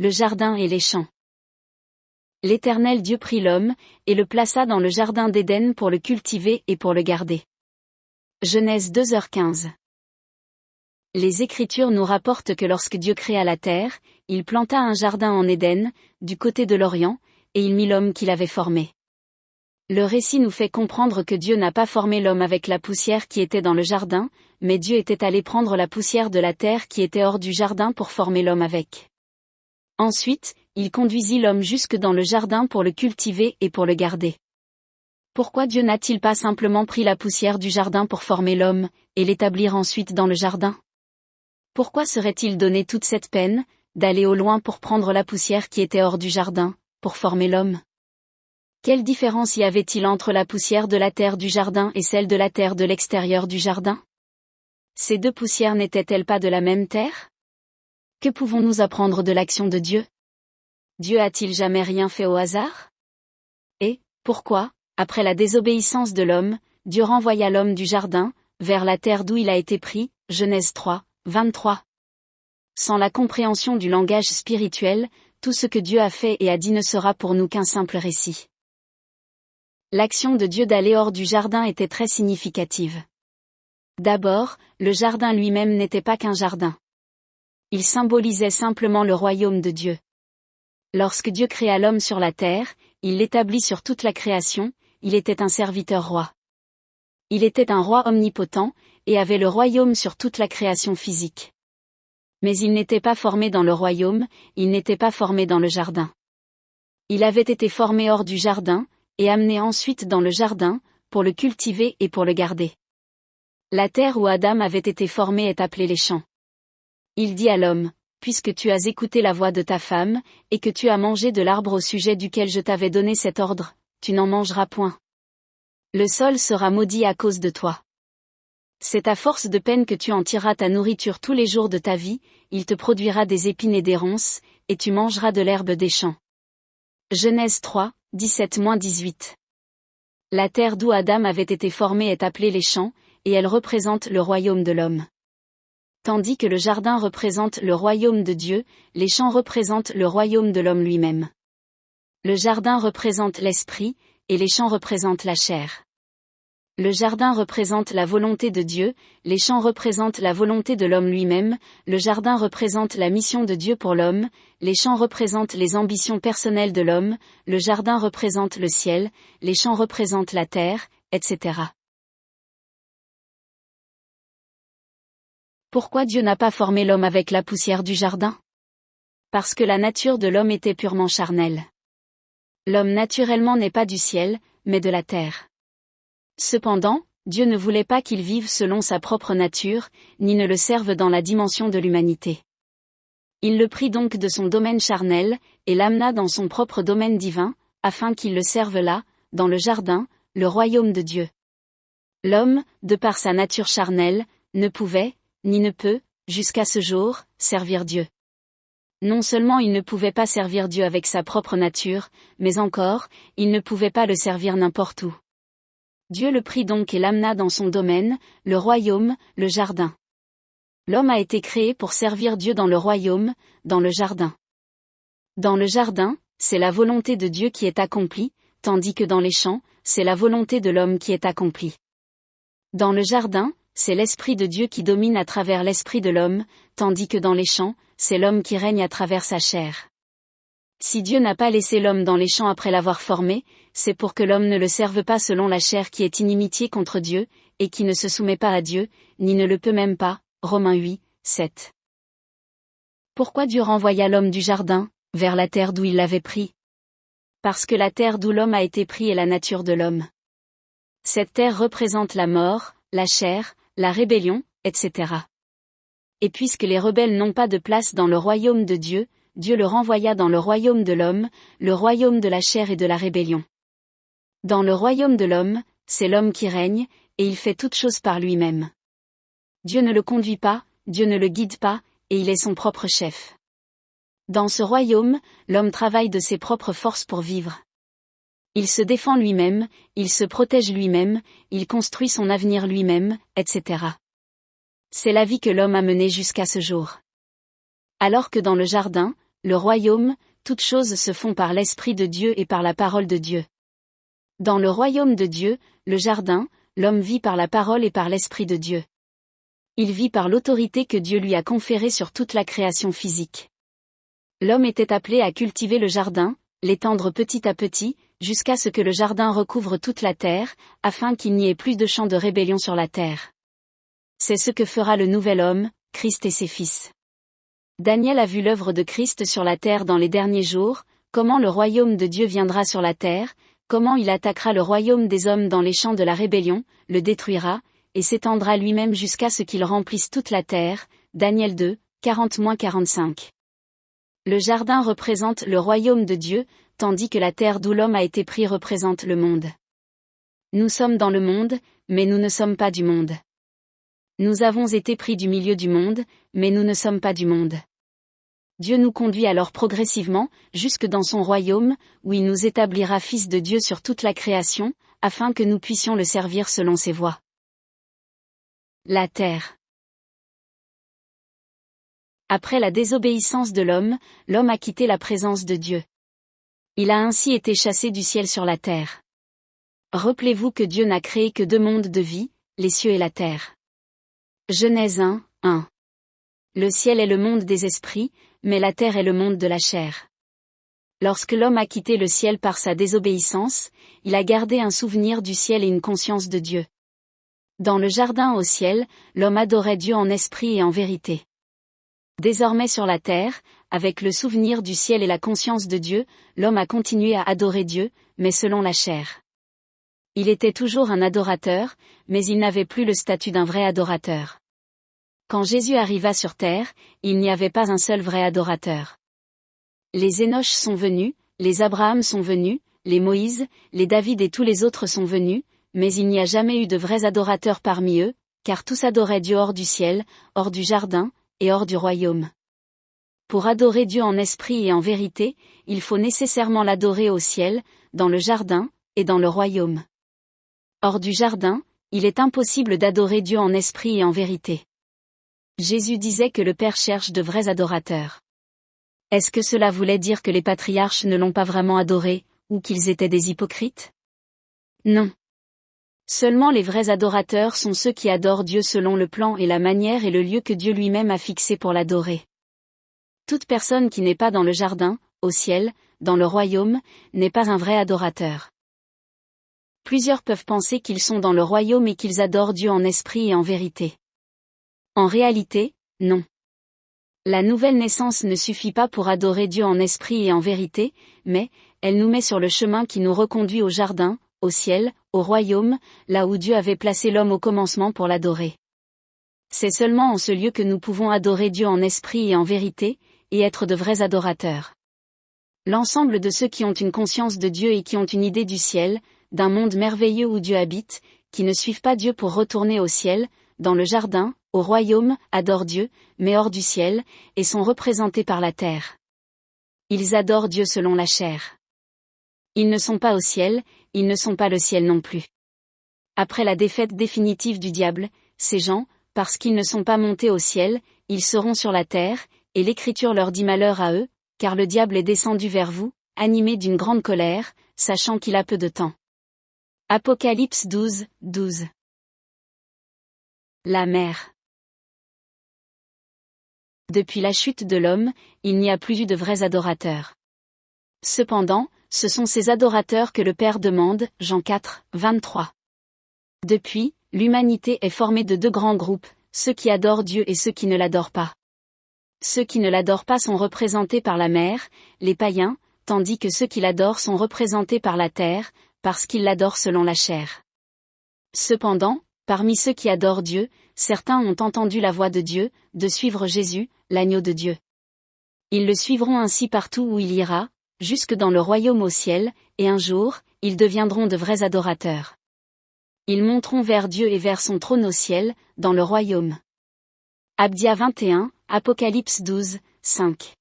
le jardin et les champs. L'Éternel Dieu prit l'homme, et le plaça dans le jardin d'Éden pour le cultiver et pour le garder. Genèse 2h15. Les Écritures nous rapportent que lorsque Dieu créa la terre, il planta un jardin en Éden, du côté de l'Orient, et il mit l'homme qu'il avait formé. Le récit nous fait comprendre que Dieu n'a pas formé l'homme avec la poussière qui était dans le jardin, mais Dieu était allé prendre la poussière de la terre qui était hors du jardin pour former l'homme avec. Ensuite, il conduisit l'homme jusque dans le jardin pour le cultiver et pour le garder. Pourquoi Dieu n'a-t-il pas simplement pris la poussière du jardin pour former l'homme, et l'établir ensuite dans le jardin? Pourquoi serait-il donné toute cette peine, d'aller au loin pour prendre la poussière qui était hors du jardin, pour former l'homme? Quelle différence y avait-il entre la poussière de la terre du jardin et celle de la terre de l'extérieur du jardin? Ces deux poussières n'étaient-elles pas de la même terre? Que pouvons-nous apprendre de l'action de Dieu? Dieu a-t-il jamais rien fait au hasard? Et, pourquoi, après la désobéissance de l'homme, Dieu renvoya l'homme du jardin, vers la terre d'où il a été pris, Genèse 3, 23. Sans la compréhension du langage spirituel, tout ce que Dieu a fait et a dit ne sera pour nous qu'un simple récit. L'action de Dieu d'aller hors du jardin était très significative. D'abord, le jardin lui-même n'était pas qu'un jardin. Il symbolisait simplement le royaume de Dieu. Lorsque Dieu créa l'homme sur la terre, il l'établit sur toute la création, il était un serviteur roi. Il était un roi omnipotent, et avait le royaume sur toute la création physique. Mais il n'était pas formé dans le royaume, il n'était pas formé dans le jardin. Il avait été formé hors du jardin, et amené ensuite dans le jardin, pour le cultiver et pour le garder. La terre où Adam avait été formé est appelée les champs. Il dit à l'homme, puisque tu as écouté la voix de ta femme, et que tu as mangé de l'arbre au sujet duquel je t'avais donné cet ordre, tu n'en mangeras point. Le sol sera maudit à cause de toi. C'est à force de peine que tu en tireras ta nourriture tous les jours de ta vie, il te produira des épines et des ronces, et tu mangeras de l'herbe des champs. Genèse 3, 17-18. La terre d'où Adam avait été formé est appelée les champs, et elle représente le royaume de l'homme. Tandis que le jardin représente le royaume de Dieu, les champs représentent le royaume de l'homme lui-même. Le jardin représente l'esprit, et les champs représentent la chair. Le jardin représente la volonté de Dieu, les champs représentent la volonté de l'homme lui-même, le jardin représente la mission de Dieu pour l'homme, les champs représentent les ambitions personnelles de l'homme, le jardin représente le ciel, les champs représentent la terre, etc. Pourquoi Dieu n'a pas formé l'homme avec la poussière du jardin? Parce que la nature de l'homme était purement charnelle. L'homme naturellement n'est pas du ciel, mais de la terre. Cependant, Dieu ne voulait pas qu'il vive selon sa propre nature, ni ne le serve dans la dimension de l'humanité. Il le prit donc de son domaine charnel, et l'amena dans son propre domaine divin, afin qu'il le serve là, dans le jardin, le royaume de Dieu. L'homme, de par sa nature charnelle, ne pouvait, ni ne peut, jusqu'à ce jour, servir Dieu. Non seulement il ne pouvait pas servir Dieu avec sa propre nature, mais encore, il ne pouvait pas le servir n'importe où. Dieu le prit donc et l'amena dans son domaine, le royaume, le jardin. L'homme a été créé pour servir Dieu dans le royaume, dans le jardin. Dans le jardin, c'est la volonté de Dieu qui est accomplie, tandis que dans les champs, c'est la volonté de l'homme qui est accomplie. Dans le jardin, c'est l'esprit de Dieu qui domine à travers l'esprit de l'homme, tandis que dans les champs, c'est l'homme qui règne à travers sa chair. Si Dieu n'a pas laissé l'homme dans les champs après l'avoir formé, c'est pour que l'homme ne le serve pas selon la chair qui est inimitié contre Dieu, et qui ne se soumet pas à Dieu, ni ne le peut même pas. Romains 8, 7. Pourquoi Dieu renvoya l'homme du jardin, vers la terre d'où il l'avait pris? Parce que la terre d'où l'homme a été pris est la nature de l'homme. Cette terre représente la mort, la chair, la rébellion, etc. Et puisque les rebelles n'ont pas de place dans le royaume de Dieu, Dieu le renvoya dans le royaume de l'homme, le royaume de la chair et de la rébellion. Dans le royaume de l'homme, c'est l'homme qui règne, et il fait toutes choses par lui-même. Dieu ne le conduit pas, Dieu ne le guide pas, et il est son propre chef. Dans ce royaume, l'homme travaille de ses propres forces pour vivre. Il se défend lui-même, il se protège lui-même, il construit son avenir lui-même, etc. C'est la vie que l'homme a menée jusqu'à ce jour. Alors que dans le jardin, le royaume, toutes choses se font par l'Esprit de Dieu et par la parole de Dieu. Dans le royaume de Dieu, le jardin, l'homme vit par la parole et par l'Esprit de Dieu. Il vit par l'autorité que Dieu lui a conférée sur toute la création physique. L'homme était appelé à cultiver le jardin, l'étendre petit à petit, jusqu'à ce que le jardin recouvre toute la terre, afin qu'il n'y ait plus de champ de rébellion sur la terre. C'est ce que fera le nouvel homme, Christ et ses fils. Daniel a vu l'œuvre de Christ sur la terre dans les derniers jours, comment le royaume de Dieu viendra sur la terre, comment il attaquera le royaume des hommes dans les champs de la rébellion, le détruira, et s'étendra lui-même jusqu'à ce qu'il remplisse toute la terre. Daniel 2, 40-45. Le jardin représente le royaume de Dieu, tandis que la terre d'où l'homme a été pris représente le monde. Nous sommes dans le monde, mais nous ne sommes pas du monde. Nous avons été pris du milieu du monde, mais nous ne sommes pas du monde. Dieu nous conduit alors progressivement, jusque dans son royaume, où il nous établira fils de Dieu sur toute la création, afin que nous puissions le servir selon ses voies. La terre. Après la désobéissance de l'homme a quitté la présence de Dieu. Il a ainsi été chassé du ciel sur la terre. Rappelez-vous que Dieu n'a créé que deux mondes de vie, les cieux et la terre. Genèse 1, 1. Le ciel est le monde des esprits, mais la terre est le monde de la chair. Lorsque l'homme a quitté le ciel par sa désobéissance, il a gardé un souvenir du ciel et une conscience de Dieu. Dans le jardin au ciel, l'homme adorait Dieu en esprit et en vérité. Désormais sur la terre, avec le souvenir du ciel et la conscience de Dieu, l'homme a continué à adorer Dieu, mais selon la chair. Il était toujours un adorateur, mais il n'avait plus le statut d'un vrai adorateur. Quand Jésus arriva sur terre, il n'y avait pas un seul vrai adorateur. Les Énoches sont venus, les Abraham sont venus, les Moïse, les David et tous les autres sont venus, mais il n'y a jamais eu de vrais adorateurs parmi eux, car tous adoraient Dieu hors du ciel, hors du jardin, et hors du royaume. Pour adorer Dieu en esprit et en vérité, il faut nécessairement l'adorer au ciel, dans le jardin, et dans le royaume. Hors du jardin, il est impossible d'adorer Dieu en esprit et en vérité. Jésus disait que le Père cherche de vrais adorateurs. Est-ce que cela voulait dire que les patriarches ne l'ont pas vraiment adoré, ou qu'ils étaient des hypocrites? Non. Seulement les vrais adorateurs sont ceux qui adorent Dieu selon le plan et la manière et le lieu que Dieu lui-même a fixé pour l'adorer. Toute personne qui n'est pas dans le jardin, au ciel, dans le royaume, n'est pas un vrai adorateur. Plusieurs peuvent penser qu'ils sont dans le royaume et qu'ils adorent Dieu en esprit et en vérité. En réalité, non. La nouvelle naissance ne suffit pas pour adorer Dieu en esprit et en vérité, mais, elle nous met sur le chemin qui nous reconduit au jardin, au ciel, au royaume, là où Dieu avait placé l'homme au commencement pour l'adorer. C'est seulement en ce lieu que nous pouvons adorer Dieu en esprit et en vérité, et être de vrais adorateurs. L'ensemble de ceux qui ont une conscience de Dieu et qui ont une idée du ciel, d'un monde merveilleux où Dieu habite, qui ne suivent pas Dieu pour retourner au ciel, dans le jardin, au royaume, adorent Dieu, mais hors du ciel, et sont représentés par la terre. Ils adorent Dieu selon la chair. Ils ne sont pas au ciel, ils ne sont pas le ciel non plus. Après la défaite définitive du diable, ces gens, parce qu'ils ne sont pas montés au ciel, ils seront sur la terre, et l'Écriture leur dit malheur à eux, car le diable est descendu vers vous, animé d'une grande colère, sachant qu'il a peu de temps. Apocalypse 12, 12. La mer. Depuis la chute de l'homme, il n'y a plus eu de vrais adorateurs. Cependant, ce sont ces adorateurs que le Père demande, Jean 4, 23. Depuis, l'humanité est formée de deux grands groupes, ceux qui adorent Dieu et ceux qui ne l'adorent pas. Ceux qui ne l'adorent pas sont représentés par la mer, les païens, tandis que ceux qui l'adorent sont représentés par la terre, parce qu'ils l'adorent selon la chair. Cependant, parmi ceux qui adorent Dieu, certains ont entendu la voix de Dieu, de suivre Jésus, l'agneau de Dieu. Ils le suivront ainsi partout où il ira, jusque dans le royaume au ciel, et un jour, ils deviendront de vrais adorateurs. Ils monteront vers Dieu et vers son trône au ciel, dans le royaume. Abdia 21, Apocalypse 12, 5.